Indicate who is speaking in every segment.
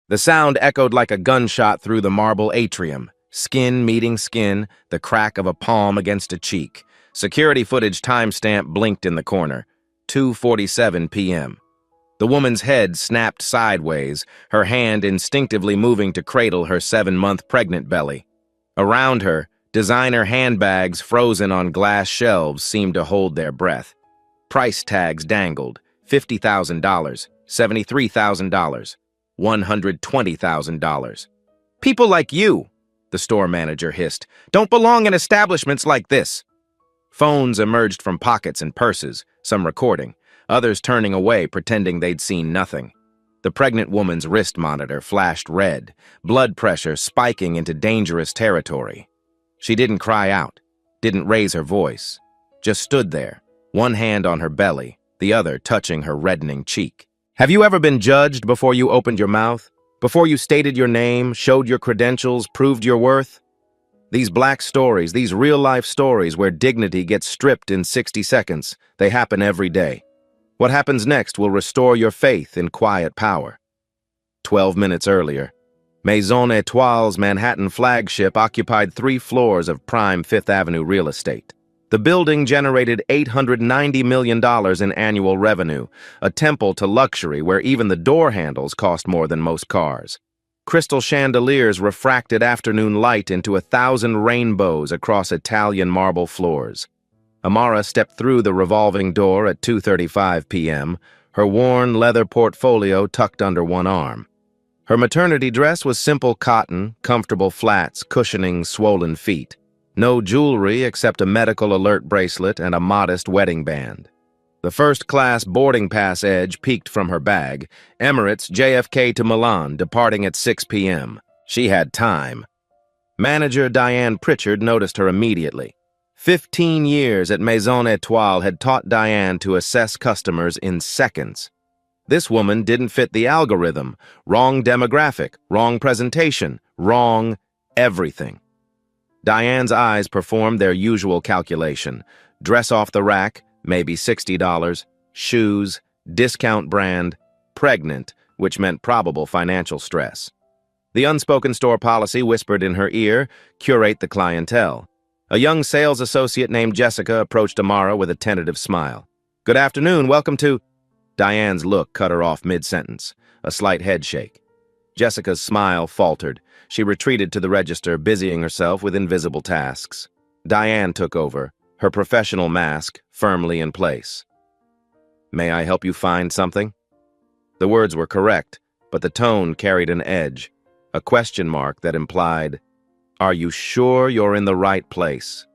Speaker 1: The sound echoed like a gunshot through the marble atrium. Skin meeting skin, the crack of a palm against a cheek. Security footage timestamp blinked in the corner. 2:47 p.m. The woman's head snapped sideways, her hand instinctively moving to cradle her 7-month pregnant belly. Around her, designer handbags frozen on glass shelves seemed to hold their breath. Price tags dangled. $50,000, $73,000, $120,000. People like you, the store manager hissed, don't belong in establishments like this. Phones emerged from pockets and purses, some recording, others turning away pretending they'd seen nothing. The pregnant woman's wrist monitor flashed red, blood pressure spiking into dangerous territory. She didn't cry out, didn't raise her voice, just stood there, one hand on her belly, the other touching her reddening cheek. Have you ever been judged before you opened your mouth? Before you stated your name, showed your credentials, proved your worth? These black stories, these real-life stories where dignity gets stripped in 60 seconds, they happen every day. What happens next will restore your faith in quiet power. 12 minutes earlier, Maison Étoile's Manhattan flagship occupied 3 floors of prime Fifth Avenue real estate. The building generated $890 million in annual revenue, a temple to luxury where even the door handles cost more than most cars. Crystal chandeliers refracted afternoon light into 1,000 rainbows across Italian marble floors. Amara stepped through the revolving door at 2:35 p.m., her worn leather portfolio tucked under one arm. Her maternity dress was simple cotton, comfortable flats cushioning swollen feet. No jewelry except a medical alert bracelet and a modest wedding band. The first-class boarding pass edge peeked from her bag. Emirates JFK to Milan, departing at 6 p.m. She had time. Manager Diane Pritchard noticed her immediately. 15 years at Maison Étoile had taught Diane to assess customers in seconds. This woman didn't fit the algorithm. Wrong demographic, wrong presentation, wrong everything. Diane's eyes performed their usual calculation. Dress off the rack, maybe $60. Shoes, discount brand, pregnant, which meant probable financial stress. The unspoken store policy whispered in her ear, curate the clientele. A young sales associate named Jessica approached Amara with a tentative smile. Good afternoon, welcome to... Diane's look cut her off mid-sentence, a slight head shake. Jessica's smile faltered. She retreated to the register, busying herself with invisible tasks. Diane took over, her professional mask firmly in place. May I help you find something? The words were correct, but the tone carried an edge, a question mark that implied, are you sure you're in the right place?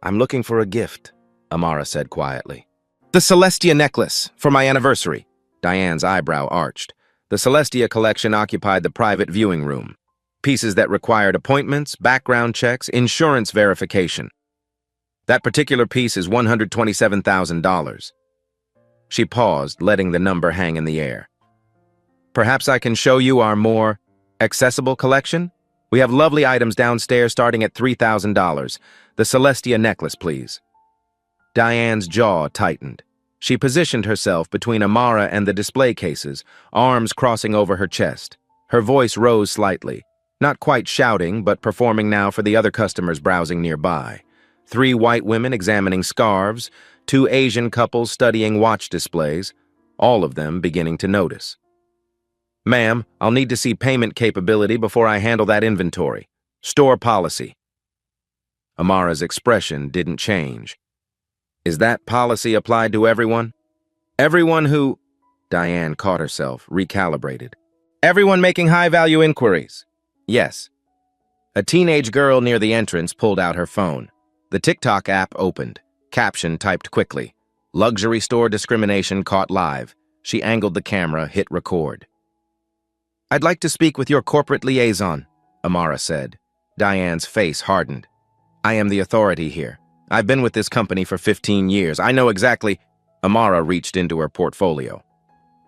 Speaker 1: I'm looking for a gift, Amara said quietly. The Celestia necklace, for my anniversary. Diane's eyebrow arched. The Celestia collection occupied the private viewing room. Pieces that required appointments, background checks, insurance verification. That particular piece is $127,000. She paused, letting the number hang in the air. Perhaps I can show you our more accessible collection? We have lovely items downstairs starting at $3,000. The Celestia necklace, please. Diane's jaw tightened. She positioned herself between Amara and the display cases, arms crossing over her chest. Her voice rose slightly, not quite shouting, but performing now for the other customers browsing nearby. 3 white women examining scarves, 2 Asian couples studying watch displays, all of them beginning to notice. Ma'am, I'll need to see payment capability before I handle that inventory. Store policy. Amara's expression didn't change. Is that policy applied to everyone? Everyone who... Diane caught herself, recalibrated. Everyone making high-value inquiries. Yes. A teenage girl near the entrance pulled out her phone. The TikTok app opened. Caption typed quickly. Luxury store discrimination caught live. She angled the camera, hit record. I'd like to speak with your corporate liaison, Amara said. Diane's face hardened. I am the authority here. I've been with this company for 15 years. I know exactly... Amara reached into her portfolio.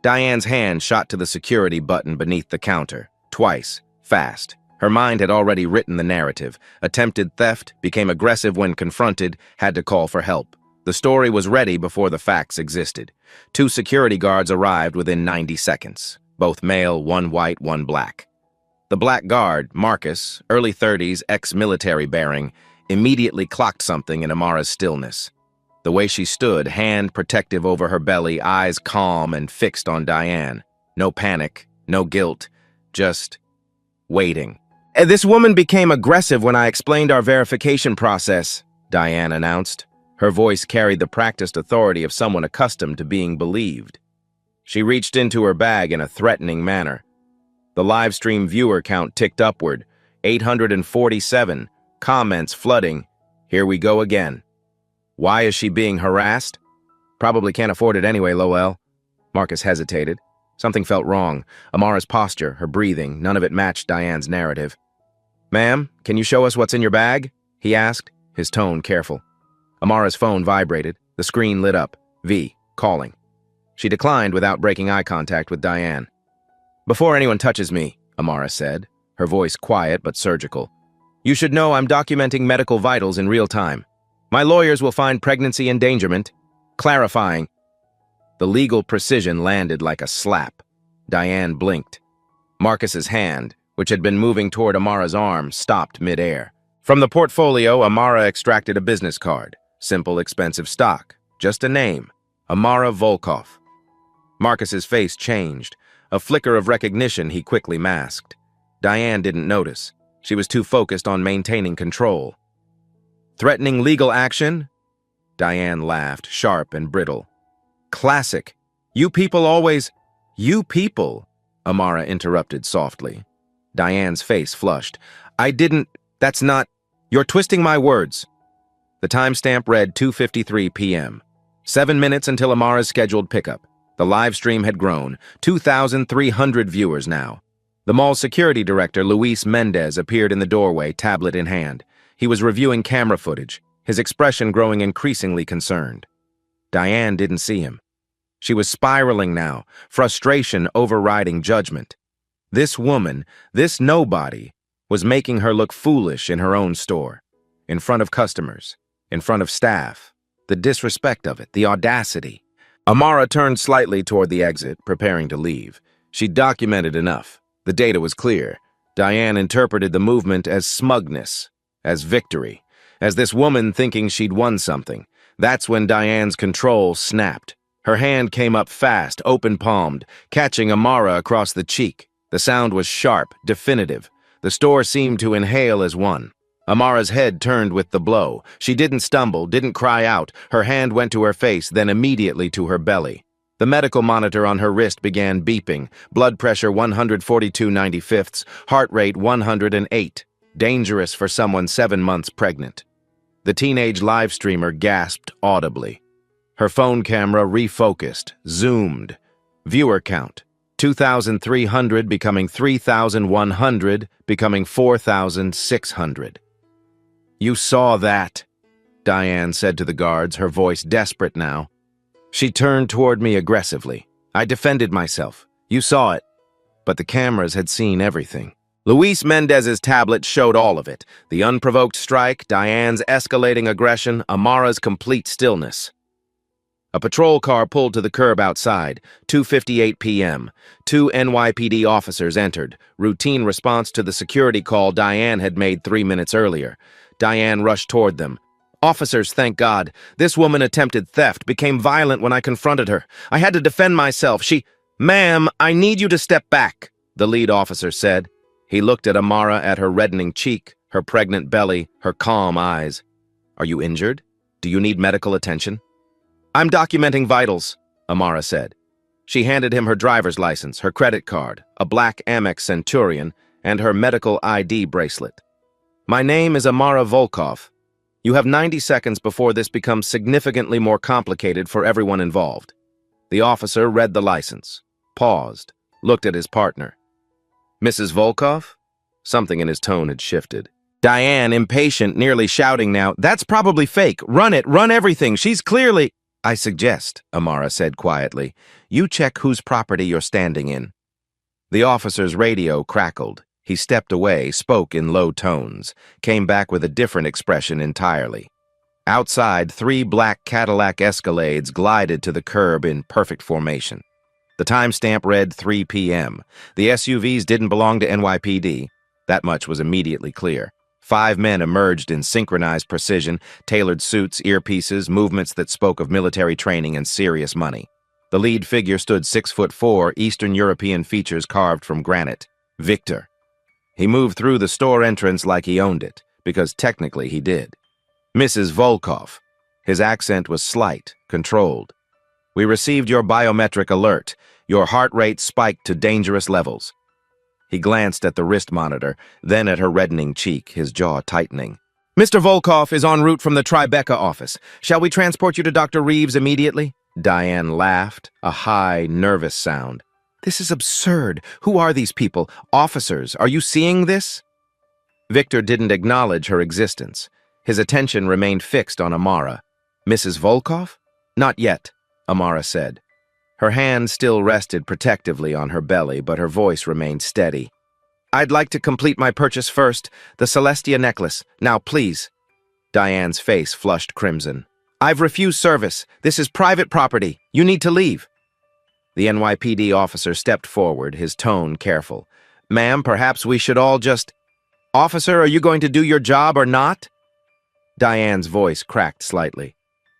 Speaker 1: Diane's hand shot to the security button beneath the counter. Twice. Fast. Her mind had already written the narrative. Attempted theft, became aggressive when confronted, had to call for help. The story was ready before the facts existed. 2 security guards arrived within 90 seconds. both male, one white, one black. The black guard, Marcus, early 30s, ex-military bearing, immediately clocked something in Amara's stillness. The way she stood, hand protective over her belly, eyes calm and fixed on Diane. No panic, no guilt, just waiting. This woman became aggressive when I explained our verification process, Diane announced. Her voice carried the practiced authority of someone accustomed to being believed. She reached into her bag in a threatening manner. The live stream viewer count ticked upward, 847, comments flooding. Here we go again. Why is she being harassed? Probably can't afford it anyway, Lowell. Marcus hesitated. Something felt wrong. Amara's posture, her breathing, none of it matched Diane's narrative. Ma'am, can you show us what's in your bag? He asked, his tone careful. Amara's phone vibrated. The screen lit up. V, calling. She declined without breaking eye contact with Diane. Before anyone touches me, Amara said, her voice quiet but surgical, you should know I'm documenting medical vitals in real time. My lawyers will find pregnancy endangerment. Clarifying. The legal precision landed like a slap. Diane blinked. Marcus's hand, which had been moving toward Amara's arm, stopped midair. From the portfolio, Amara extracted a business card. Simple, expensive stock. Just a name. Amara Volkov. Marcus's face changed. A flicker of recognition he quickly masked. Diane didn't notice. She was too focused on maintaining control. Threatening legal action? Diane laughed, sharp and brittle. Classic. You people always... You people, Amara interrupted softly. Diane's face flushed. I didn't... That's not... You're twisting my words. The timestamp read 2:53 p.m. 7 minutes until Amara's scheduled pickup. The live stream had grown, 2,300 viewers now. The mall's security director, Luis Mendez, appeared in the doorway, tablet in hand. He was reviewing camera footage, his expression growing increasingly concerned. Diane didn't see him. She was spiraling now, frustration overriding judgment. This woman, this nobody, was making her look foolish in her own store, in front of customers, in front of staff. The disrespect of it, the audacity. Amara turned slightly toward the exit, preparing to leave. She'd documented enough. The data was clear. Diane interpreted the movement as smugness, as victory, as this woman thinking she'd won something. That's when Diane's control snapped. Her hand came up fast, open-palmed, catching Amara across the cheek. The sound was sharp, definitive. The store seemed to inhale as one. Amara's head turned with the blow. She didn't stumble, didn't cry out. Her hand went to her face, then immediately to her belly. The medical monitor on her wrist began beeping. Blood pressure 142/95, heart rate 108. Dangerous for someone 7 months pregnant. The teenage live streamer gasped audibly. Her phone camera refocused, zoomed. Viewer count. 2,300 becoming 3,100, becoming 4,600. You saw that, Diane said to the guards, her voice desperate now. She turned toward me aggressively. I defended myself. You saw it. But the cameras had seen everything. Luis Mendez's tablet showed all of it. The unprovoked strike, Diane's escalating aggression, Amara's complete stillness. A patrol car pulled to the curb outside. 2:58 p.m. 2 NYPD officers entered. Routine response to the security call Diane had made 3 minutes earlier. Diane rushed toward them. Officers, thank God. This woman attempted theft, became violent when I confronted her. I had to defend myself. Ma'am, I need you to step back, the lead officer said. He looked at Amara, at her reddening cheek, her pregnant belly, her calm eyes. Are you injured? Do you need medical attention? I'm documenting vitals, Amara said. She handed him her driver's license, her credit card, a black Amex Centurion, and her medical ID bracelet. My name is Amara Volkov. You have 90 seconds before this becomes significantly more complicated for everyone involved. The officer read the license, paused, looked at his partner. Mrs. Volkov? Something in his tone had shifted. Diane, impatient, nearly shouting now, that's probably fake. Run it, run everything. She's clearly... I suggest, Amara said quietly, you check whose property you're standing in. The officer's radio crackled. He stepped away, spoke in low tones, came back with a different expression entirely. Outside, 3 black Cadillac Escalades glided to the curb in perfect formation. The timestamp read 3 p.m. The SUVs didn't belong to NYPD. That much was immediately clear. 5 men emerged in synchronized precision, tailored suits, earpieces, movements that spoke of military training and serious money. The lead figure stood 6'4", Eastern European features carved from granite. Victor. He moved through the store entrance like he owned it, because technically he did. Mrs. Volkov. His accent was slight, controlled. We received your biometric alert. Your heart rate spiked to dangerous levels. He glanced at the wrist monitor, then at her reddening cheek, his jaw tightening. Mr. Volkov is en route from the Tribeca office. Shall we transport you to Dr. Reeves immediately? Diane laughed, a high, nervous sound. This is absurd. Who are these people? Officers, are you seeing this? Victor didn't acknowledge her existence. His attention remained fixed on Amara. Mrs. Volkov? Not yet, Amara said. Her hand still rested protectively on her belly, but her voice remained steady. I'd like to complete my purchase first, the Celestia necklace. Now, please. Diane's face flushed crimson. I've refused service. This is private property. You need to leave. The NYPD officer stepped forward, his tone careful. Ma'am, perhaps we should all just... Officer, are you going to do your job or not? Diane's voice cracked slightly.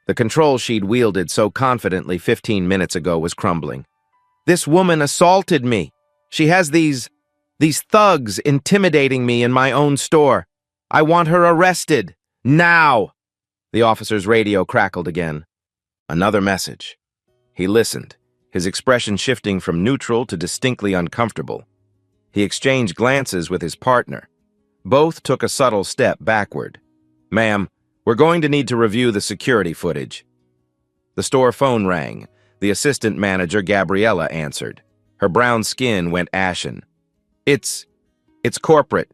Speaker 1: The control she'd wielded so confidently 15 minutes ago was crumbling. This woman assaulted me. She has these thugs intimidating me in my own store. I want her arrested. Now! The officer's radio crackled again. Another message. He listened, his expression shifting from neutral to distinctly uncomfortable. He exchanged glances with his partner. Both took a subtle step backward. Ma'am, we're going to need to review the security footage. The store phone rang. The assistant manager, Gabriella, answered. Her brown skin went ashen. It's corporate.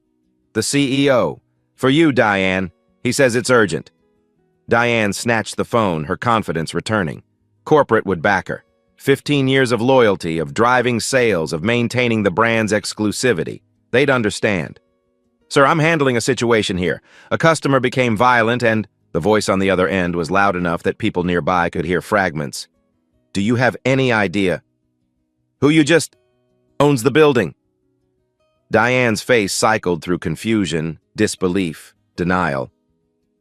Speaker 1: The CEO. For you, Diane. He says it's urgent. Diane snatched the phone, her confidence returning. Corporate would back her. 15 years of loyalty, of driving sales, of maintaining the brand's exclusivity. They'd understand. Sir, I'm handling a situation here. A customer became violent and... The voice on the other end was loud enough that people nearby could hear fragments. Do you have any idea who you just owns the building? Diane's face cycled through confusion, disbelief, denial.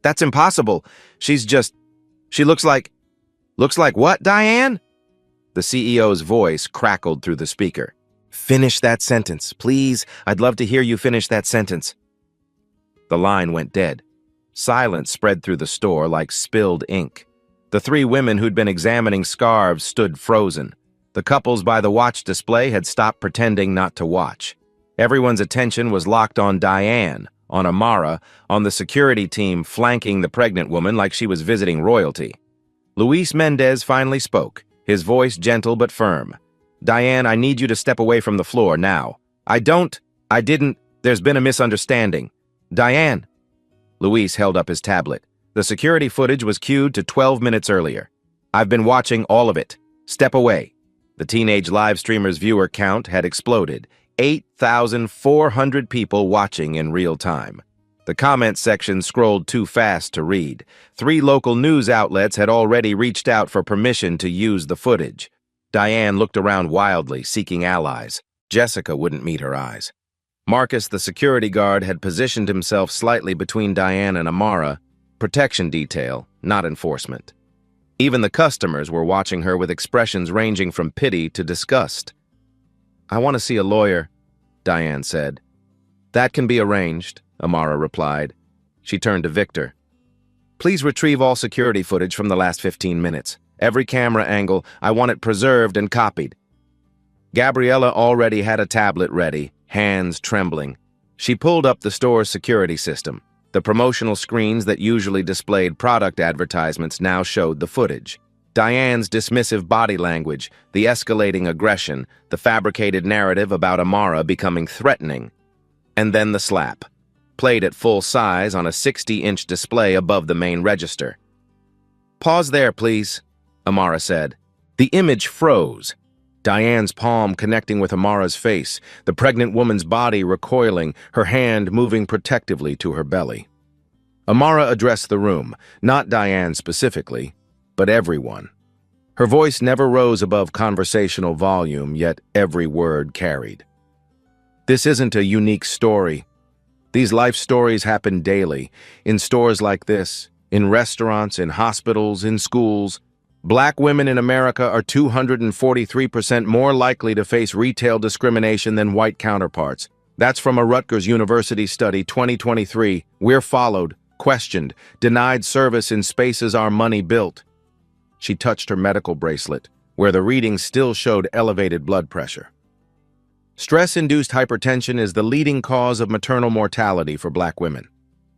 Speaker 1: That's impossible. She looks like what, Diane? The CEO's voice crackled through the speaker. Finish that sentence, please. I'd love to hear you finish that sentence. The line went dead. Silence spread through the store like spilled ink. The 3 women who'd been examining scarves stood frozen. The couples by the watch display had stopped pretending not to watch. Everyone's attention was locked on Diane, on Amara, on the security team flanking the pregnant woman like she was visiting royalty. Luis Mendez finally spoke, his voice gentle but firm. Diane, I need you to step away from the floor now. There's been a misunderstanding. Diane. Luis held up his tablet. The security footage was queued to 12 minutes earlier. I've been watching all of it. Step away. The teenage live streamer's viewer count had exploded. 8,400 people watching in real time. The comment section scrolled too fast to read. 3 local news outlets had already reached out for permission to use the footage. Diane looked around wildly, seeking allies. Jessica wouldn't meet her eyes. Marcus, the security guard, had positioned himself slightly between Diane and Amara. Protection detail, not enforcement. Even the customers were watching her with expressions ranging from pity to disgust. I want to see a lawyer, Diane said. That can be arranged, Amara replied. She turned to Victor. Please retrieve all security footage from the last 15 minutes. Every camera angle, I want it preserved and copied. Gabriella already had a tablet ready, hands trembling. She pulled up the store's security system. The promotional screens that usually displayed product advertisements now showed the footage. Diane's dismissive body language, the escalating aggression, the fabricated narrative about Amara becoming threatening. And then the slap, played at full size on a 60-inch display above the main register. Pause there, please, Amara said. The image froze. Diane's palm connecting with Amara's face, the pregnant woman's body recoiling, her hand moving protectively to her belly. Amara addressed the room, not Diane specifically, but everyone. Her voice never rose above conversational volume, yet every word carried. This isn't a unique story. These life stories happen daily, in stores like this, in restaurants, in hospitals, in schools. Black women in America are 243% more likely to face retail discrimination than white counterparts. That's from a Rutgers University study 2023. We're followed, questioned, denied service in spaces our money built. She touched her medical bracelet, where the readings still showed elevated blood pressure. Stress-induced hypertension is the leading cause of maternal mortality for Black women.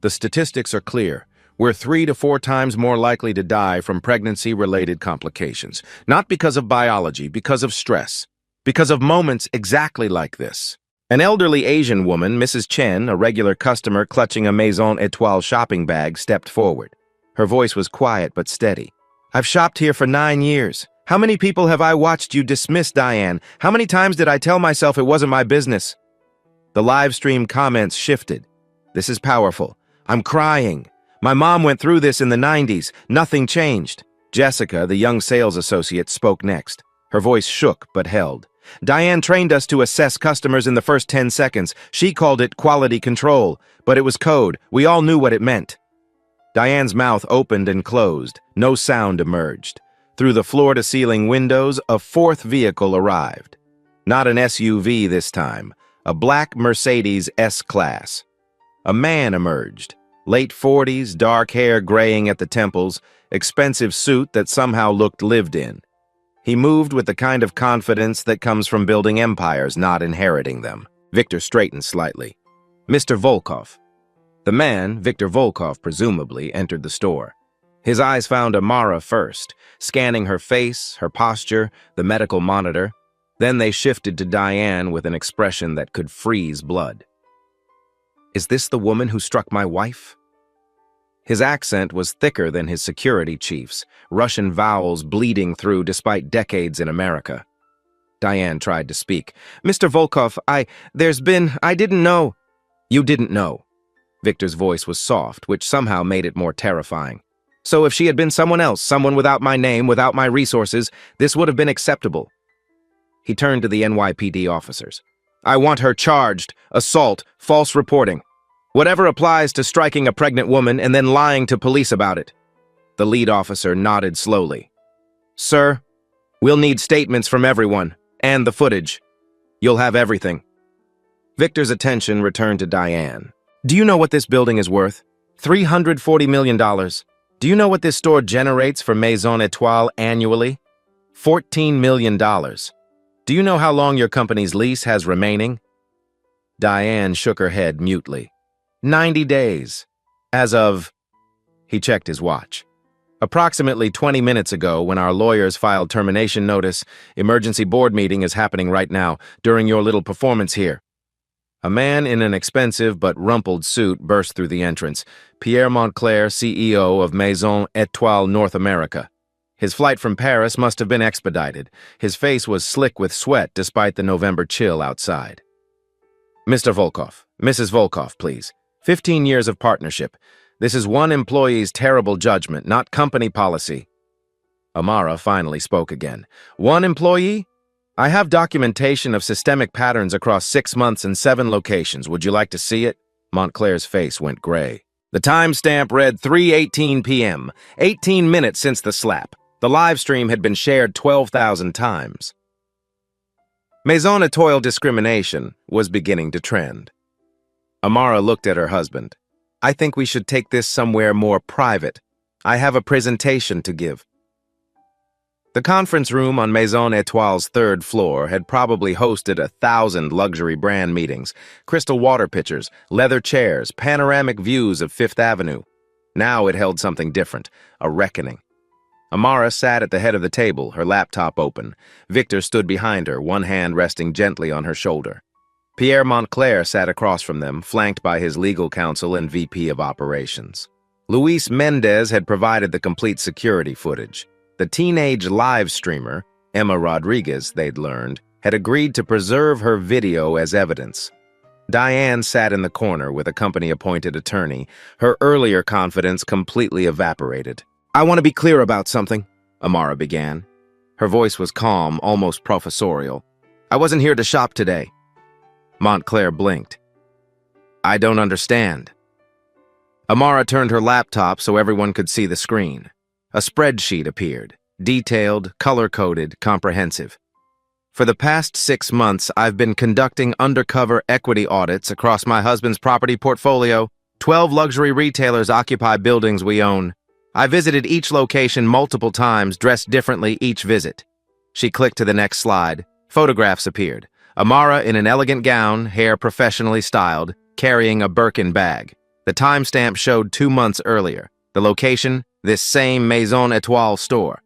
Speaker 1: The statistics are clear. We're 3 to 4 times more likely to die from pregnancy-related complications. Not because of biology, because of stress. Because of moments exactly like this. An elderly Asian woman, Mrs. Chen, a regular customer clutching a Maison Étoile shopping bag, stepped forward. Her voice was quiet but steady. "I've shopped here for 9 years. How many people have I watched you dismiss, Diane? How many times did I tell myself it wasn't my business?" The live stream comments shifted. "This is powerful. I'm crying. My mom went through this in the 90s. Nothing changed." Jessica, the young sales associate, spoke next. Her voice shook but held. "Diane trained us to assess customers in the first 10 seconds. She called it quality control, but it was code. We all knew what it meant." Diane's mouth opened and closed. No sound emerged. Through the floor-to-ceiling windows, a fourth vehicle arrived. Not an SUV this time, a black Mercedes S-Class. A man emerged. Late 40s, dark hair graying at the temples, expensive suit that somehow looked lived in. He moved with the kind of confidence that comes from building empires, not inheriting them. Victor straightened slightly. "Mr. Volkov." The man, Victor Volkov presumably, entered the store. His eyes found Amara first, scanning her face, her posture, the medical monitor. Then they shifted to Diane with an expression that could freeze blood. "Is this the woman who struck my wife?" His accent was thicker than his security chief's, Russian vowels bleeding through despite decades in America. Diane tried to speak. "Mr. Volkov, I didn't know." "You didn't know." Victor's voice was soft, which somehow made it more terrifying. "So if she had been someone else, someone without my name, without my resources, this would have been acceptable." He turned to the NYPD officers. "I want her charged, assault, false reporting. Whatever applies to striking a pregnant woman and then lying to police about it." The lead officer nodded slowly. "Sir, we'll need statements from everyone, and the footage. You'll have everything." Victor's attention returned to Diane. "Do you know what this building is worth? $340 million. Do you know what this store generates for Maison Étoile annually? $14 million. Do you know how long your company's lease has remaining?" Diane shook her head mutely. 90 days. As of... He checked his watch. "Approximately 20 minutes ago, when our lawyers filed termination notice, emergency board meeting is happening right now, during your little performance here." A man in an expensive but rumpled suit burst through the entrance. Pierre Montclair, CEO of Maison Étoile North America. His flight from Paris must have been expedited. His face was slick with sweat despite the November chill outside. "Mr. Volkov, Mrs. Volkov, please. 15 years of partnership. This is one employee's terrible judgment, not company policy." Amara finally spoke again. "One employee? I have documentation of systemic patterns across 6 months and 7 locations. Would you like to see it?" Montclair's face went gray. The timestamp read 3:18 p.m., 18 minutes since the slap. The live stream had been shared 12,000 times. Maison Étoile discrimination was beginning to trend. Amara looked at her husband. "I think we should take this somewhere more private. I have a presentation to give." The conference room on Maison Étoile's 3rd floor had probably hosted 1,000 luxury brand meetings, crystal water pitchers, leather chairs, panoramic views of Fifth Avenue. Now it held something different, a reckoning. Amara sat at the head of the table, her laptop open. Victor stood behind her, one hand resting gently on her shoulder. Pierre Montclair sat across from them, flanked by his legal counsel and VP of operations. Luis Mendez had provided the complete security footage. The teenage live streamer, Emma Rodriguez, they'd learned, had agreed to preserve her video as evidence. Diane sat in the corner with a company-appointed attorney. Her earlier confidence completely evaporated. "I want to be clear about something," Amara began. Her voice was calm, almost professorial. "I wasn't here to shop today." Montclair blinked. "I don't understand." Amara turned her laptop so everyone could see the screen. A spreadsheet appeared, detailed, color-coded, comprehensive. "For the past 6 months, I've been conducting undercover equity audits across my husband's property portfolio. 12 luxury retailers occupy buildings we own. I visited each location multiple times, dressed differently each visit." She clicked to the next slide. Photographs appeared. Amara in an elegant gown, hair professionally styled, carrying a Birkin bag. The timestamp showed 2 months earlier. The location, this same Maison Étoile store.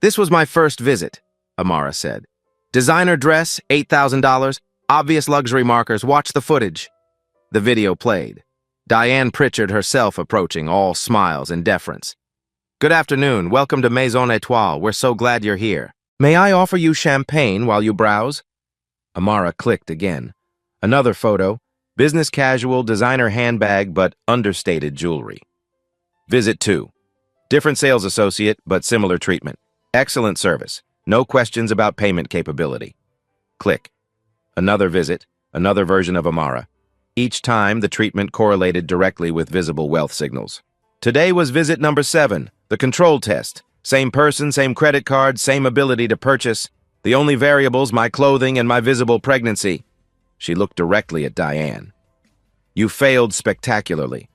Speaker 1: "This was my first visit," Amara said. "Designer dress, $8,000, obvious luxury markers. Watch the footage." The video played. Diane Pritchard herself approaching, all smiles and deference. "Good afternoon. Welcome to Maison Étoile. We're so glad you're here. May I offer you champagne while you browse?" Amara clicked again. Another photo. Business casual, designer handbag, but understated jewelry. Visit 2. Different sales associate, but similar treatment. Excellent service. No questions about payment capability. Click. Another visit, another version of Amara. Each time, the treatment correlated directly with visible wealth signals. Today was visit number 7, the control test. Same person, same credit card, same ability to purchase. The only variables, my clothing and my visible pregnancy. She looked directly at Diane. "You failed spectacularly."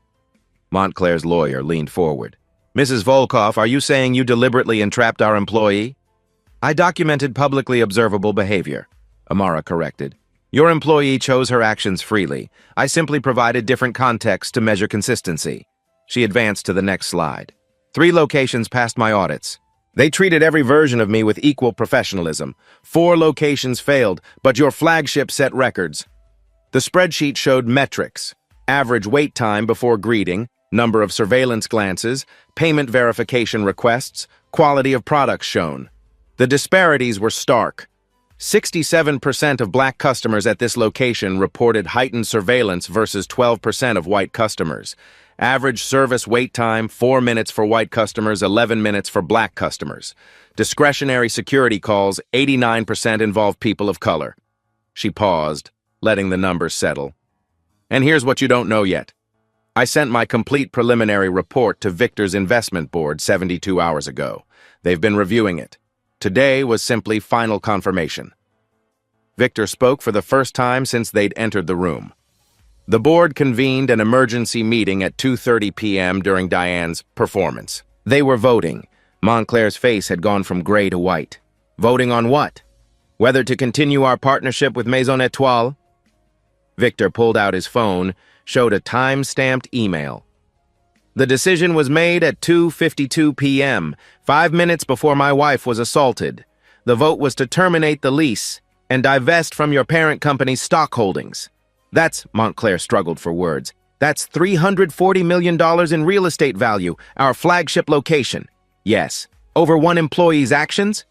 Speaker 1: Montclair's lawyer leaned forward. "Mrs. Volkoff, are you saying you deliberately entrapped our employee?" "I documented publicly observable behavior," Amara corrected. "Your employee chose her actions freely. I simply provided different context to measure consistency." She advanced to the next slide. 3 locations passed my audits. They treated every version of me with equal professionalism. 4 locations failed, but your flagship set records. The spreadsheet showed metrics: average wait time before greeting, number of surveillance glances, payment verification requests, quality of products shown. The disparities were stark. 67% of black customers at this location reported heightened surveillance versus 12% of white customers. Average service wait time, 4 minutes for white customers, 11 minutes for black customers. Discretionary security calls, 89% involve people of color. She paused, letting the numbers settle. "And here's what you don't know yet. I sent my complete preliminary report to Victor's investment board 72 hours ago. They've been reviewing it. Today was simply final confirmation." Victor spoke for the first time since they'd entered the room. The board convened an emergency meeting at 2:30 p.m. during Diane's performance. They were voting. Montclair's face had gone from gray to white. Voting on what? Whether to continue our partnership with Maison Étoile? Victor pulled out his phone, showed a time-stamped email. "The decision was made at 2:52 p.m., 5 minutes before my wife was assaulted. The vote was to terminate the lease and divest from your parent company's stock holdings." That's, Montclair struggled for words, "that's $340 million in real estate value, our flagship location." "Yes. Over one employee's actions?"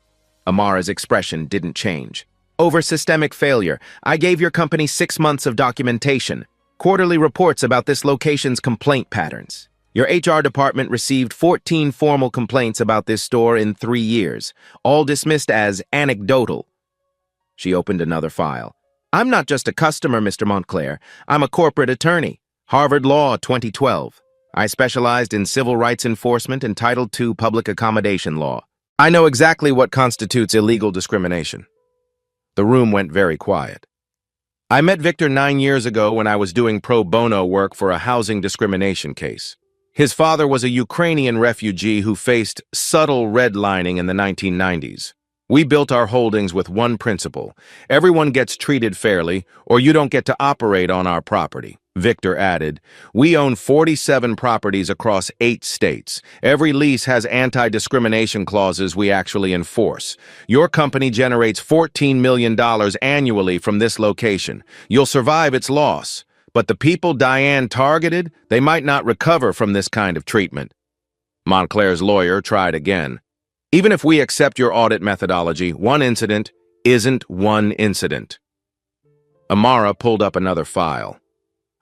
Speaker 1: Amara's expression didn't change. "Over systemic failure. I gave your company 6 months of documentation, quarterly reports about this location's complaint patterns. Your HR department received 14 formal complaints about this store in 3 years, all dismissed as anecdotal." She opened another file. "I'm not just a customer, Mr. Montclair. I'm a corporate attorney. Harvard Law, 2012. I specialized in civil rights enforcement and Title II public accommodation law. I know exactly what constitutes illegal discrimination." The room went very quiet. "I met Victor 9 years ago when I was doing pro bono work for a housing discrimination case. His father was a Ukrainian refugee who faced subtle redlining in the 1990s. We built our holdings with one principle: everyone gets treated fairly, or you don't get to operate on our property." Victor added, "We own 47 properties across 8 states. Every lease has anti-discrimination clauses we actually enforce. Your company generates $14 million annually from this location. You'll survive its loss. But the people Diane targeted, they might not recover from this kind of treatment." Montclair's lawyer tried again. "Even if we accept your audit methodology, one incident isn't one incident." Amara pulled up another file.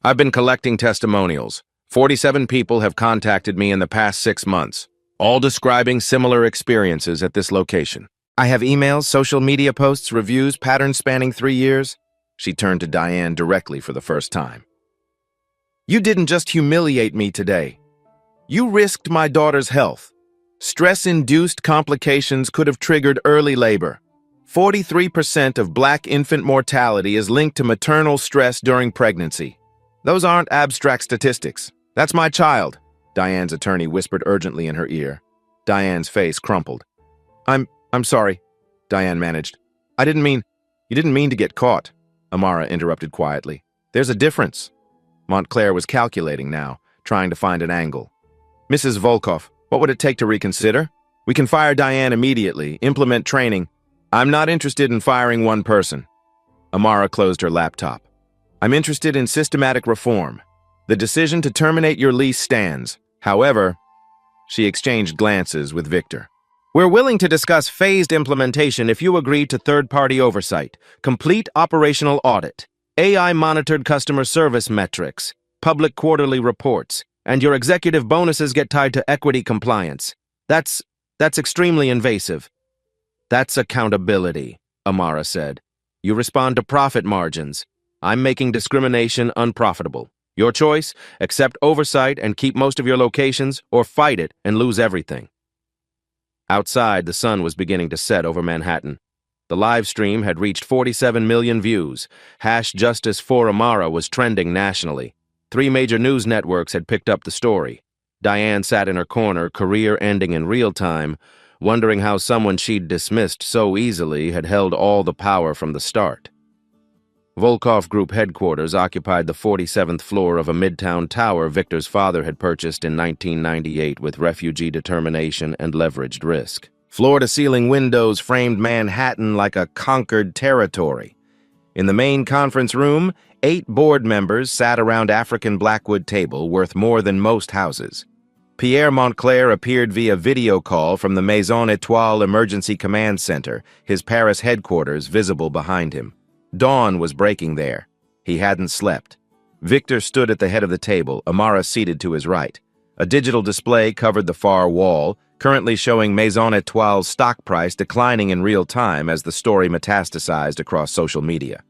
Speaker 1: "I've been collecting testimonials. 47 people have contacted me in the past 6 months, all describing similar experiences at this location. I have emails, social media posts, reviews, patterns spanning 3 years. She turned to Diane directly for the first time. You didn't just humiliate me today. You risked my daughter's health. Stress-induced complications could have triggered early labor. 43% of Black infant mortality is linked to maternal stress during pregnancy. Those aren't abstract statistics. That's my child, Diane's attorney whispered urgently in her ear. Diane's face crumpled. I'm sorry, Diane managed. You didn't mean to get caught, Amara interrupted quietly. There's a difference. Montclair was calculating now, trying to find an angle. Mrs. Volkov, what would it take to reconsider? We can fire Diane immediately, implement training. I'm not interested in firing one person. Amara closed her laptop. I'm interested in systematic reform. The decision to terminate your lease stands. However, she exchanged glances with Victor. We're willing to discuss phased implementation if you agree to third-party oversight, complete operational audit, AI-monitored customer service metrics, public quarterly reports, and your executive bonuses get tied to equity compliance. That's extremely invasive. That's accountability, Amara said. You respond to profit margins. I'm making discrimination unprofitable. Your choice, accept oversight and keep most of your locations, or fight it and lose everything. Outside, the sun was beginning to set over Manhattan. The live stream had reached 47 million views. #Justice for Amara was trending nationally. 3 major news networks had picked up the story. Diane sat in her corner, career ending in real time, wondering how someone she'd dismissed so easily had held all the power from the start. Volkov Group headquarters occupied the 47th floor of a midtown tower Victor's father had purchased in 1998 with refugee determination and leveraged risk. Floor-to-ceiling windows framed Manhattan like a conquered territory. In the main conference room, 8 board members sat around African blackwood table worth more than most houses. Pierre Montclair appeared via video call from the Maison Étoile Emergency Command Center, his Paris headquarters visible behind him. Dawn was breaking there. He hadn't slept. Victor stood at the head of the table, Amara seated to his right. A digital display covered the far wall, currently showing Maison Étoile's stock price declining in real time as the story metastasized across social media.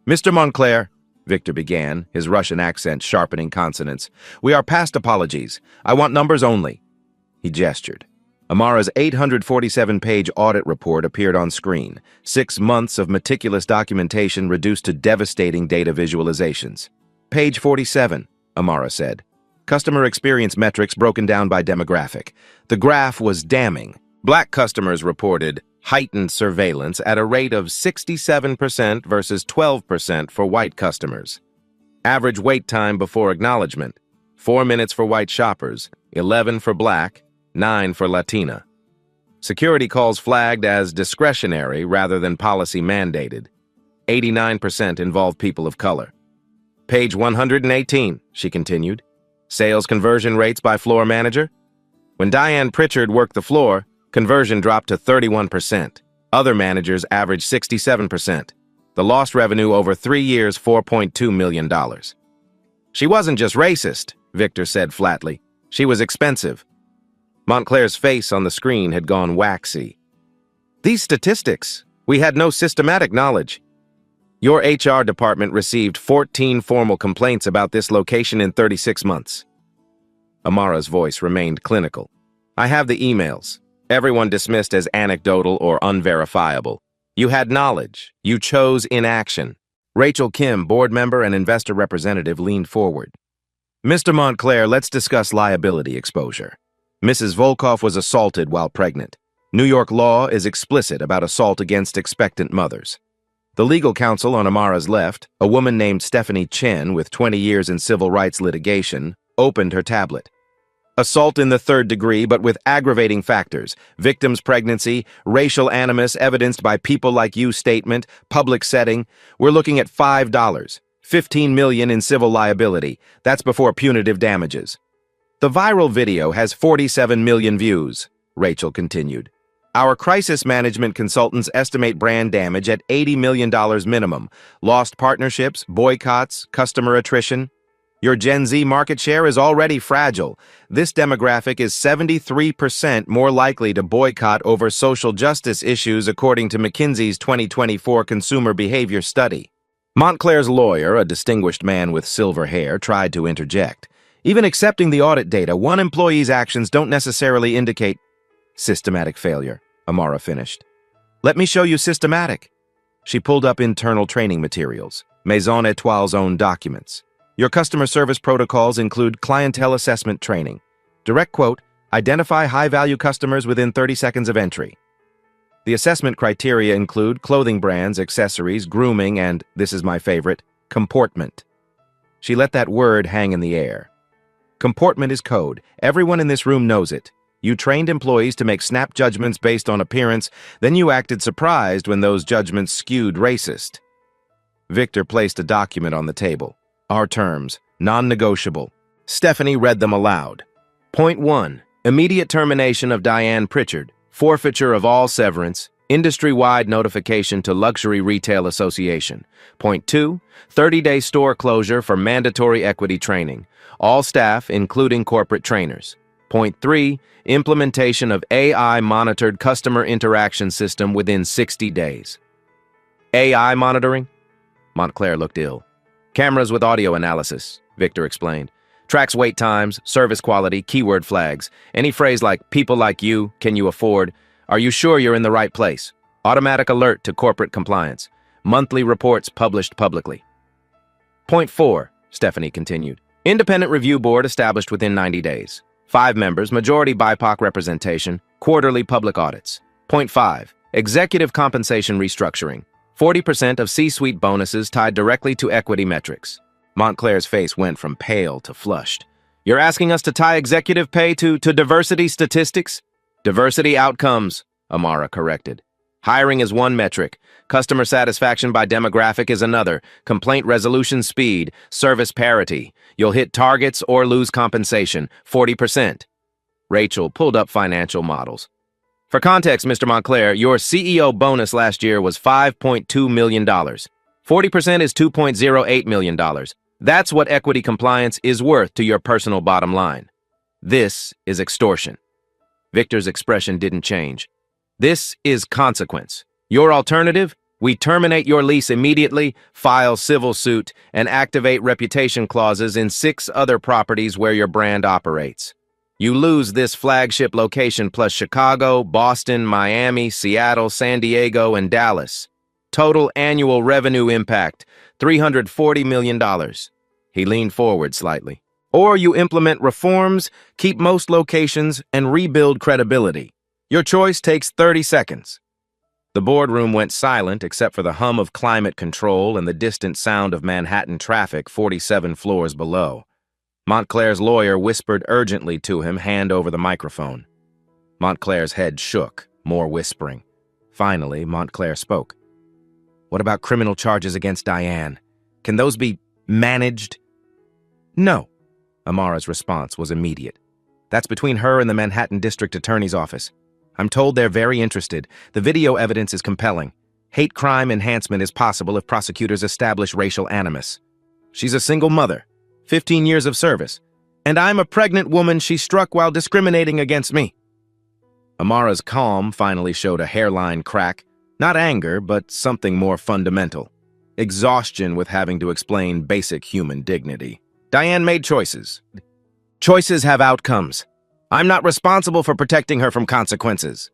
Speaker 1: Mr. Montclair, Victor began, his Russian accent sharpening consonants, we are past apologies. I want numbers only. He gestured. Amara's 847-page audit report appeared on screen, 6 months of meticulous documentation reduced to devastating data visualizations. Page 47, Amara said. Customer experience metrics broken down by demographic. The graph was damning. Black customers reported heightened surveillance at a rate of 67% versus 12% for white customers. Average wait time before acknowledgement, 4 minutes for white shoppers, 11 for Black, 9 for Latina. Security calls flagged as discretionary rather than policy mandated. 89% involved people of color. Page 118, she continued. Sales conversion rates by floor manager. When Diane Pritchard worked the floor, conversion dropped to 31%. Other managers averaged 67%. The lost revenue over 3 years, $4.2 million. She wasn't just racist, Victor said flatly. She was expensive. Montclair's face on the screen had gone waxy. These statistics, we had no systematic knowledge. Your HR department received 14 formal complaints about this location in 36 months. Amara's voice remained clinical. I have the emails. Everyone dismissed as anecdotal or unverifiable. You had knowledge. You chose inaction. Rachel Kim, board member and investor representative, leaned forward. Mr. Montclair, let's discuss liability exposure. Mrs. Volkov was assaulted while pregnant. New York law is explicit about assault against expectant mothers. The legal counsel on Amara's left, a woman named Stephanie Chen with 20 years in civil rights litigation, opened her tablet. Assault in the 3rd degree, but with aggravating factors. Victim's pregnancy, racial animus evidenced by people like you statement, public setting. We're looking at $5, $15 million in civil liability. That's before punitive damages. The viral video has 47 million views, Rachel continued. Our crisis management consultants estimate brand damage at $80 million minimum. Lost partnerships, boycotts, customer attrition. Your Gen Z market share is already fragile. This demographic is 73% more likely to boycott over social justice issues according to McKinsey's 2024 Consumer Behavior Study. Montclair's lawyer, a distinguished man with silver hair, tried to interject. Even accepting the audit data, one employee's actions don't necessarily indicate systematic failure, Amara finished. Let me show you systematic. She pulled up internal training materials, Maison Etoile's own documents. Your customer service protocols include clientele assessment training. Direct quote, identify high-value customers within 30 seconds of entry. The assessment criteria include clothing brands, accessories, grooming, and, this is my favorite, comportment. She let that word hang in the air. Comportment is code. Everyone in this room knows it. You trained employees to make snap judgments based on appearance, then you acted surprised when those judgments skewed racist. Victor placed a document on the table. Our terms, non-negotiable. Stephanie read them aloud. Point 1. Immediate termination of Diane Pritchard. Forfeiture of all severance. Industry-wide notification to Luxury Retail Association. Point 2. 30-day store closure for mandatory equity training. All staff, including corporate trainers. Point 3. Implementation of AI-monitored customer interaction system within 60 days. AI monitoring? Montclair looked ill. Cameras with audio analysis, Victor explained. Tracks wait times, service quality, keyword flags. Any phrase like, people like you, can you afford? Are you sure you're in the right place? Automatic alert to corporate compliance. Monthly reports published publicly. Point 4, Stephanie continued. Independent review board established within 90 days. 5 members, majority BIPOC representation, quarterly public audits. Point 5, executive compensation restructuring. 40% of C-suite bonuses tied directly to equity metrics. Montclair's face went from pale to flushed. You're asking us to tie executive pay to diversity statistics? Diversity outcomes, Amara corrected. Hiring is one metric. Customer satisfaction by demographic is another. Complaint resolution speed, service parity. You'll hit targets or lose compensation, 40%. Rachel pulled up financial models. For context, Mr. Montclair, your CEO bonus last year was $5.2 million. 40% is $2.08 million. That's what equity compliance is worth to your personal bottom line. This is extortion. Victor's expression didn't change. This is consequence. Your alternative? We terminate your lease immediately, file civil suit, and activate reputation clauses in 6 other properties where your brand operates. You lose this flagship location plus Chicago, Boston, Miami, Seattle, San Diego, and Dallas. Total annual revenue impact, $340 million. He leaned forward slightly. Or you implement reforms, keep most locations, and rebuild credibility. Your choice takes 30 seconds. The boardroom went silent except for the hum of climate control and the distant sound of Manhattan traffic 47 floors below. Montclair's lawyer whispered urgently to him, hand over the microphone. Montclair's head shook, more whispering. Finally, Montclair spoke. What about criminal charges against Diane? Can those be managed? No. Amara's response was immediate. That's between her and the Manhattan District Attorney's Office. I'm told they're very interested. The video evidence is compelling. Hate crime enhancement is possible if prosecutors establish racial animus. She's a single mother, 15 years of service, and I'm a pregnant woman she struck while discriminating against me. Amara's calm finally showed a hairline crack, not anger, but something more fundamental. Exhaustion with having to explain basic human dignity. Diane made choices. Choices have outcomes. I'm not responsible for protecting her from consequences.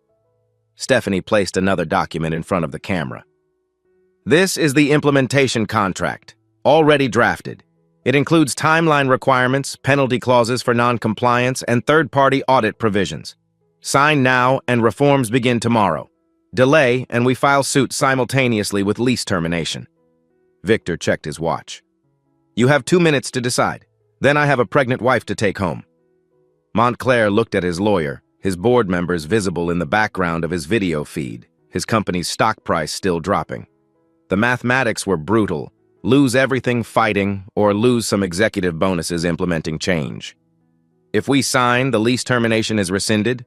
Speaker 1: Stephanie placed another document in front of the camera. This is the implementation contract, already drafted. It includes timeline requirements, penalty clauses for non-compliance, and third-party audit provisions. Sign now and reforms begin tomorrow. Delay and we file suit simultaneously with lease termination. Victor checked his watch. You have 2 minutes to decide. Then I have a pregnant wife to take home. Montclair looked at his lawyer, his board members visible in the background of his video feed, his company's stock price still dropping. The mathematics were brutal. Lose everything fighting or lose some executive bonuses implementing change. If we sign, the lease termination is rescinded.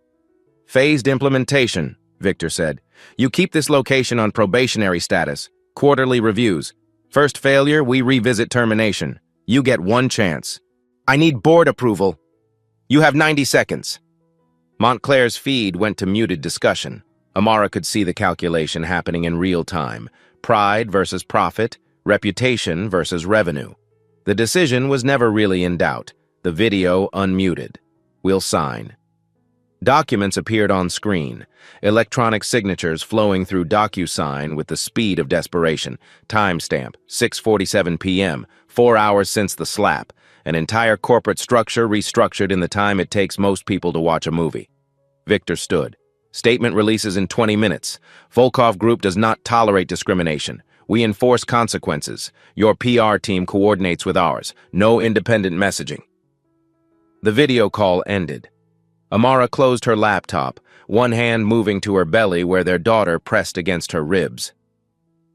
Speaker 1: Phased implementation, Victor said. You keep this location on probationary status, quarterly reviews. First failure, we revisit termination. You get one chance. I need board approval. You have 90 seconds. Montclair's feed went to muted discussion. Amara could see the calculation happening in real time. Pride versus profit, reputation versus revenue. The decision was never really in doubt. The video unmuted. We'll sign. Documents appeared on screen. Electronic signatures flowing through DocuSign with the speed of desperation. Timestamp, 6:47 p.m., 4 hours since the slap. An entire corporate structure restructured in the time it takes most people to watch a movie. Victor stood. Statement releases in 20 minutes. Volkov Group does not tolerate discrimination. We enforce consequences. Your PR team coordinates with ours. No independent messaging. The video call ended. Amara closed her laptop, one hand moving to her belly where their daughter pressed against her ribs.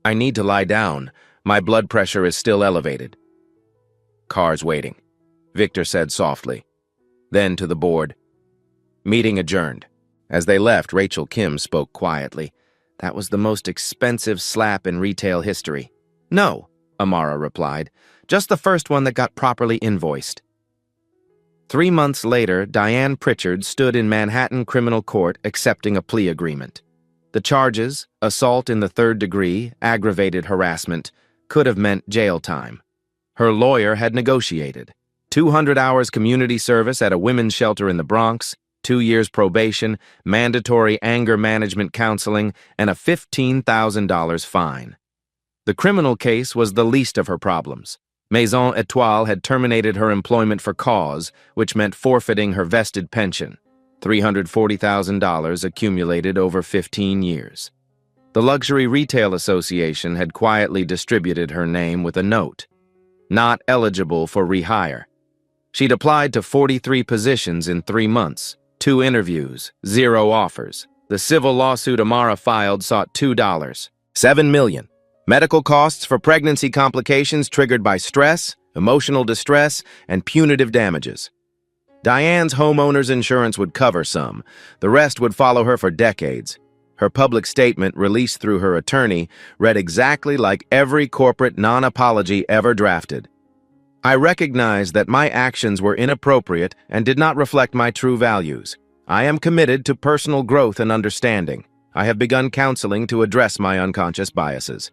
Speaker 1: I need to lie down. My blood pressure is still elevated. Car's waiting, Victor said softly. Then to the board. Meeting adjourned. As they left, Rachel Kim spoke quietly. That was the most expensive slap in retail history. No, Amara replied. Just the first one that got properly invoiced. 3 months later, Diane Pritchard stood in Manhattan criminal court accepting a plea agreement. The charges, assault in the 3rd degree, aggravated harassment, could have meant jail time. Her lawyer had negotiated. 200 hours community service at a women's shelter in the Bronx, 2 years probation, mandatory anger management counseling, and a $15,000 fine. The criminal case was the least of her problems. Maison Etoile had terminated her employment for cause, which meant forfeiting her vested pension, $340,000 accumulated over 15 years. The Luxury Retail Association had quietly distributed her name with a note. Not eligible for rehire. She'd applied to 43 positions in 3 months, 2 interviews, 0 offers. The civil lawsuit Amara filed sought $2, $7 million. Medical costs for pregnancy complications triggered by stress, emotional distress, and punitive damages. Diane's homeowner's insurance would cover some. The rest would follow her for decades. Her public statement, released through her attorney, read exactly like every corporate non-apology ever drafted. I recognize that my actions were inappropriate and did not reflect my true values. I am committed to personal growth and understanding. I have begun counseling to address my unconscious biases.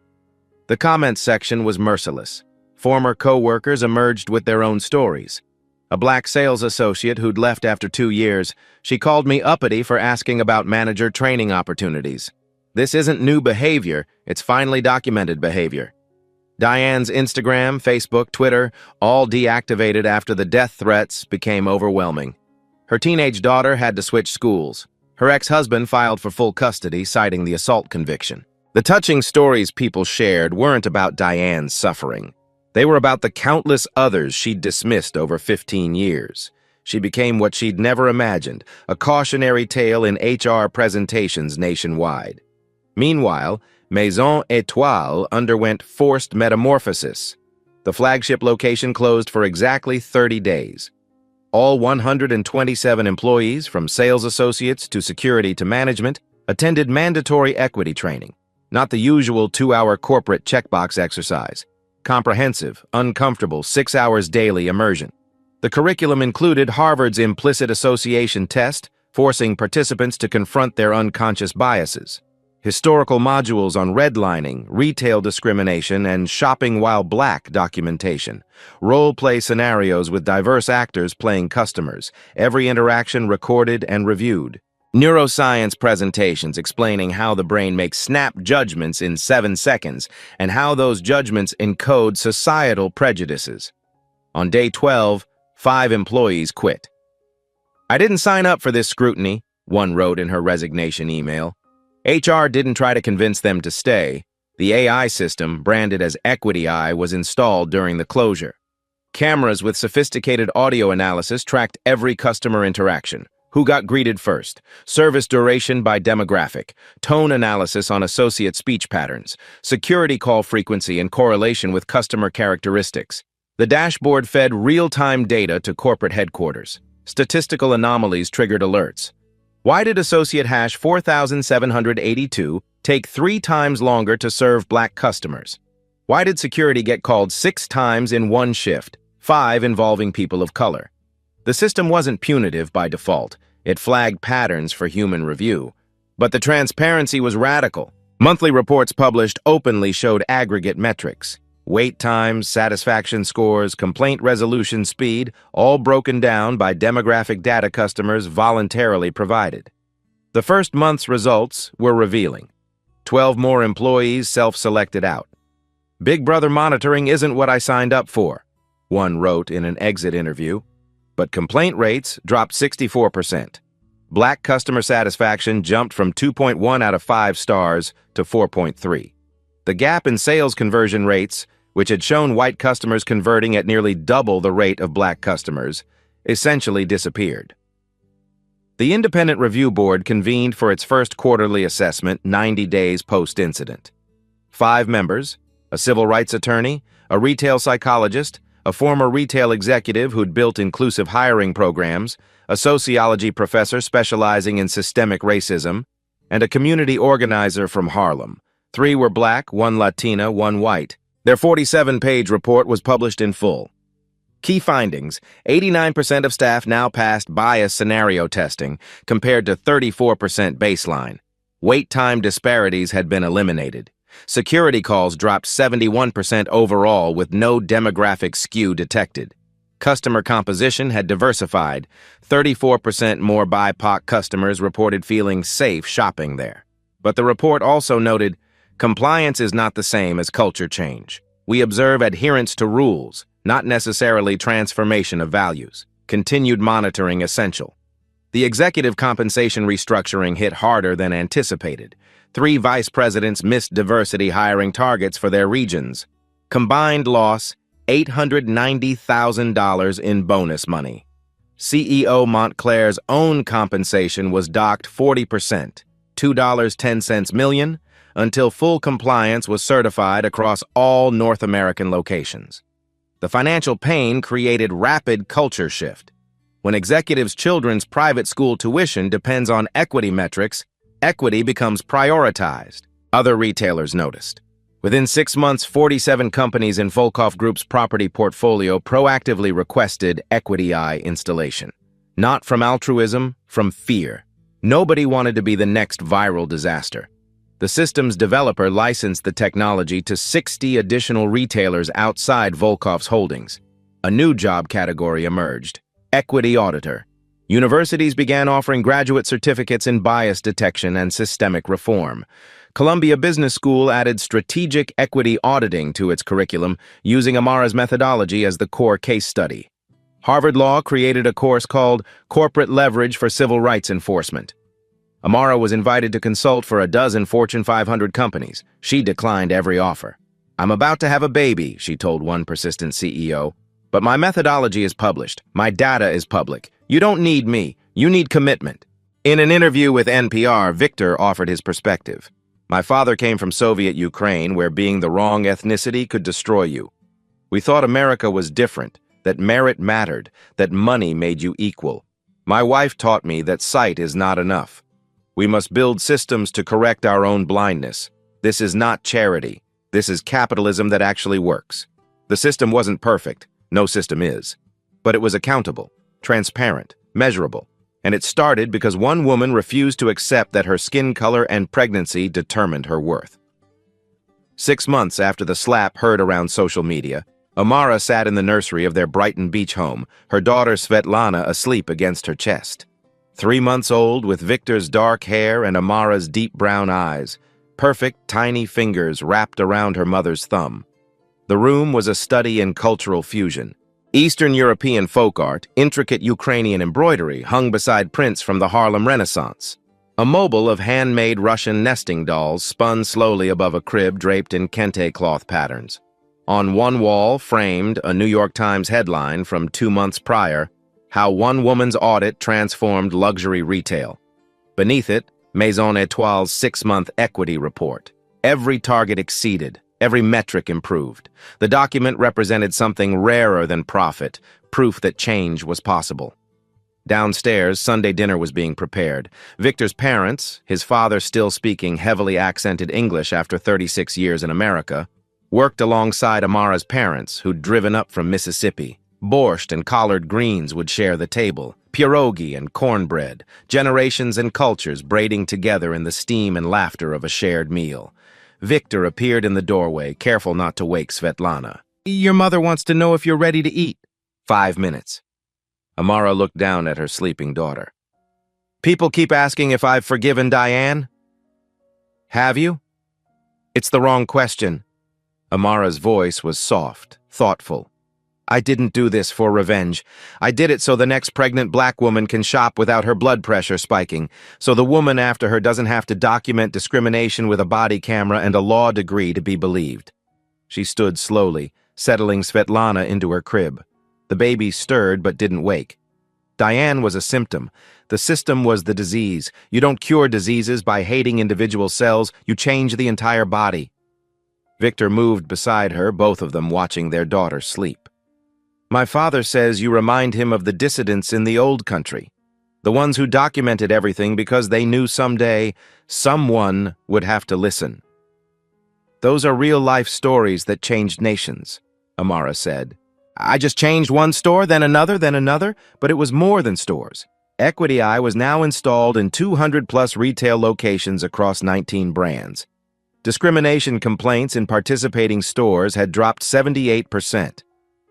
Speaker 1: The comments section was merciless. Former co-workers emerged with their own stories. A black sales associate who'd left after 2 years, she called me uppity for asking about manager training opportunities. This isn't new behavior, it's finally documented behavior. Diane's Instagram, Facebook, Twitter, all deactivated after the death threats became overwhelming. Her teenage daughter had to switch schools. Her ex-husband filed for full custody, citing the assault conviction. The touching stories people shared weren't about Diane's suffering. They were about the countless others she'd dismissed over 15 years. She became what she'd never imagined, a cautionary tale in HR presentations nationwide. Meanwhile, Maison Etoile underwent forced metamorphosis. The flagship location closed for exactly 30 days. All 127 employees, from sales associates to security to management, attended mandatory equity training. Not the usual 2-hour corporate checkbox exercise. Comprehensive, uncomfortable, 6 hours daily immersion. The curriculum included Harvard's implicit association test, forcing participants to confront their unconscious biases. Historical modules on redlining, retail discrimination, and shopping while black documentation. Role-play scenarios with diverse actors playing customers. Every interaction recorded and reviewed. Neuroscience presentations explaining how the brain makes snap judgments in 7 seconds and how those judgments encode societal prejudices. On day 12, 5 employees quit. I didn't sign up for this scrutiny, one wrote in her resignation email. HR didn't try to convince them to stay. The AI system, branded as Equity Eye, was installed during the closure. Cameras with sophisticated audio analysis tracked every customer interaction. Who got greeted first? Service duration by demographic. Tone analysis on associate speech patterns. Security call frequency in correlation with customer characteristics. The dashboard fed real-time data to corporate headquarters. Statistical anomalies triggered alerts. Why did associate hash 4782 take 3 times longer to serve black customers? Why did security get called 6 times in one shift? 5 involving people of color. The system wasn't punitive by default. It flagged patterns for human review. But the transparency was radical. Monthly reports published openly showed aggregate metrics. Wait times, satisfaction scores, complaint resolution speed, all broken down by demographic data customers voluntarily provided. The first month's results were revealing. 12 more employees self-selected out. "Big Brother monitoring isn't what I signed up for," one wrote in an exit interview. But complaint rates dropped 64%. Black customer satisfaction jumped from 2.1 out of 5 stars to 4.3. The gap in sales conversion rates, which had shown white customers converting at nearly double the rate of black customers, essentially disappeared. The Independent Review Board convened for its first quarterly assessment 90 days post-incident. 5 members, a civil rights attorney, a retail psychologist, a former retail executive who'd built inclusive hiring programs, a sociology professor specializing in systemic racism, and a community organizer from Harlem. 3 were black, 1 Latina, 1 white. Their 47-page report was published in full. Key findings: 89% of staff now passed bias scenario testing, compared to 34% baseline. Wait time disparities had been eliminated. Security calls dropped 71% overall with no demographic skew detected. Customer composition had diversified. 34% more BIPOC customers reported feeling safe shopping there. But the report also noted, compliance is not the same as culture change. We observe adherence to rules, not necessarily transformation of values. Continued monitoring essential. The executive compensation restructuring hit harder than anticipated. 3 vice presidents missed diversity hiring targets for their regions. Combined loss, $890,000 in bonus money. CEO Montclair's own compensation was docked 40%, $2.10 million, until full compliance was certified across all North American locations. The financial pain created rapid culture shift. When executives' children's private school tuition depends on equity metrics, equity becomes prioritized. Other retailers noticed. Within 6 months, 47 companies in Volkov Group's property portfolio proactively requested Equity Eye installation. Not from altruism, from fear. Nobody wanted to be the next viral disaster. The system's developer licensed the technology to 60 additional retailers outside Volkov's holdings. A new job category emerged: Equity Auditor. Universities began offering graduate certificates in bias detection and systemic reform. Columbia Business School added strategic equity auditing to its curriculum, using Amara's methodology as the core case study. Harvard Law created a course called Corporate Leverage for Civil Rights Enforcement. Amara was invited to consult for a dozen Fortune 500 companies. She declined every offer. "I'm about to have a baby," she told one persistent CEO. "But my methodology is published. My data is public. You don't need me. You need commitment." In an interview with NPR, Victor offered his perspective. "My father came from Soviet Ukraine, where being the wrong ethnicity could destroy you. We thought America was different, that merit mattered, that money made you equal. My wife taught me that sight is not enough. We must build systems to correct our own blindness. This is not charity. This is capitalism that actually works." The system wasn't perfect. No system is. But it was accountable, transparent, measurable. And it started because one woman refused to accept that her skin color and pregnancy determined her worth. 6 months after the slap heard around social media, Amara sat in the nursery of their Brighton Beach home, her daughter Svetlana asleep against her chest. 3 months old, with Victor's dark hair and Amara's deep brown eyes, perfect tiny fingers wrapped around her mother's thumb. The room was a study in cultural fusion. Eastern European folk art, intricate Ukrainian embroidery hung beside prints from the Harlem Renaissance. A mobile of handmade Russian nesting dolls spun slowly above a crib draped in kente cloth patterns. On one wall, framed, a New York Times headline from 2 months prior, "How One Woman's Audit Transformed Luxury Retail." Beneath it, Maison Étoile's 6-month equity report. Every target exceeded. Every metric improved. The document represented something rarer than profit, proof that change was possible. Downstairs, Sunday dinner was being prepared. Victor's parents, his father still speaking heavily accented English after 36 years in America, worked alongside Amara's parents, who'd driven up from Mississippi. Borscht and collard greens would share the table, pierogi and cornbread, generations and cultures braiding together in the steam and laughter of a shared meal. Victor appeared in the doorway, careful not to wake Svetlana. "Your mother wants to know if you're ready to eat." 5 minutes. Amara looked down at her sleeping daughter. "People keep asking if I've forgiven Diane." "Have you?" "It's the wrong question." Amara's voice was soft, thoughtful. "I didn't do this for revenge. I did it so the next pregnant black woman can shop without her blood pressure spiking, so the woman after her doesn't have to document discrimination with a body camera and a law degree to be believed." She stood slowly, settling Svetlana into her crib. The baby stirred but didn't wake. Diane was a symptom. The system was the disease. You don't cure diseases by hating individual cells, you change the entire body. Victor moved beside her, both of them watching their daughter sleep. "My father says you remind him of the dissidents in the old country, the ones who documented everything because they knew someday someone would have to listen." "Those are real-life stories that changed nations," Amara said. "I just changed one store, then another, but it was more than stores. Equity Eye was now installed in 200-plus retail locations across 19 brands. Discrimination complaints in participating stores had dropped 78%.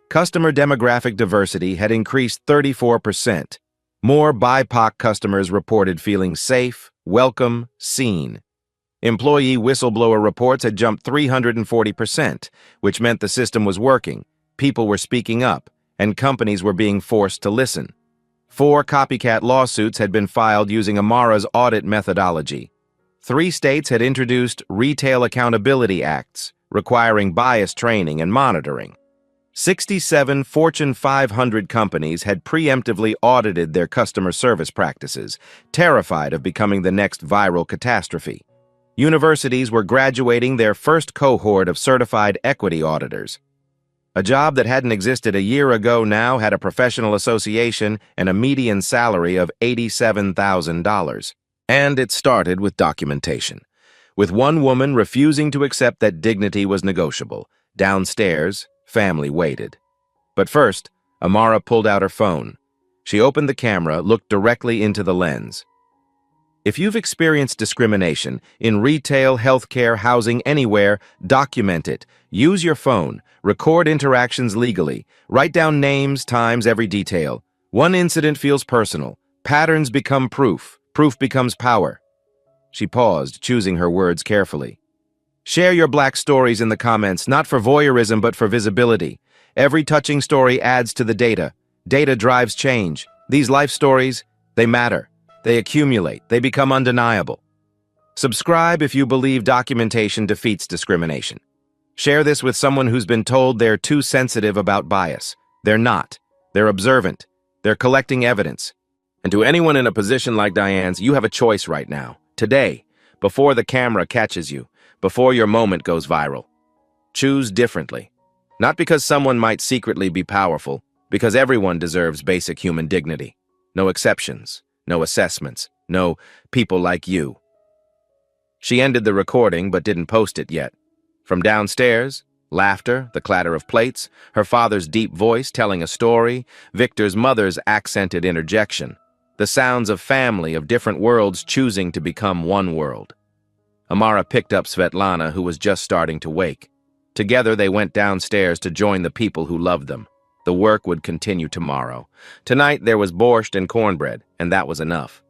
Speaker 1: Customer demographic diversity had increased 34%. More BIPOC customers reported feeling safe, welcome, seen. Employee whistleblower reports had jumped 340%, which meant the system was working. People were speaking up, and companies were being forced to listen. 4 copycat lawsuits had been filed using Amara's audit methodology. 3 states had introduced Retail Accountability Acts, requiring bias training and monitoring. 67 Fortune 500 companies had preemptively audited their customer service practices, terrified of becoming the next viral catastrophe. Universities were graduating their first cohort of certified equity auditors. A job that hadn't existed a year ago now had a professional association and a median salary of $87,000. And it started with documentation, with one woman refusing to accept that dignity was negotiable. Downstairs, family waited. But first, Amara pulled out her phone. She opened the camera, looked directly into the lens. If you've experienced discrimination in retail, healthcare, housing, anywhere, document it. Use your phone. Record interactions legally. Write down names, times, every detail. One incident feels personal. Patterns become proof. Proof becomes power. She paused, choosing her words carefully. Share your black stories in the comments, not for voyeurism but for visibility. Every touching story adds to the data. Data drives change. These life stories, they matter. They accumulate. They become undeniable. Subscribe if you believe documentation defeats discrimination. Share this with someone who's been told they're too sensitive about bias. They're not. They're observant. They're collecting evidence. And to anyone in a position like Diane's, you have a choice right now. Today, before the camera catches you, before your moment goes viral. Choose differently. Not because someone might secretly be powerful, because everyone deserves basic human dignity. No exceptions. No assessments. No people like you. She ended the recording but didn't post it yet. From downstairs, laughter, the clatter of plates, her father's deep voice telling a story, Victor's mother's accented interjection, the sounds of family of different worlds choosing to become one world. Amara picked up Svetlana, who was just starting to wake. Together they went downstairs to join the people who loved them. The work would continue tomorrow. Tonight there was borscht and cornbread, and that was enough.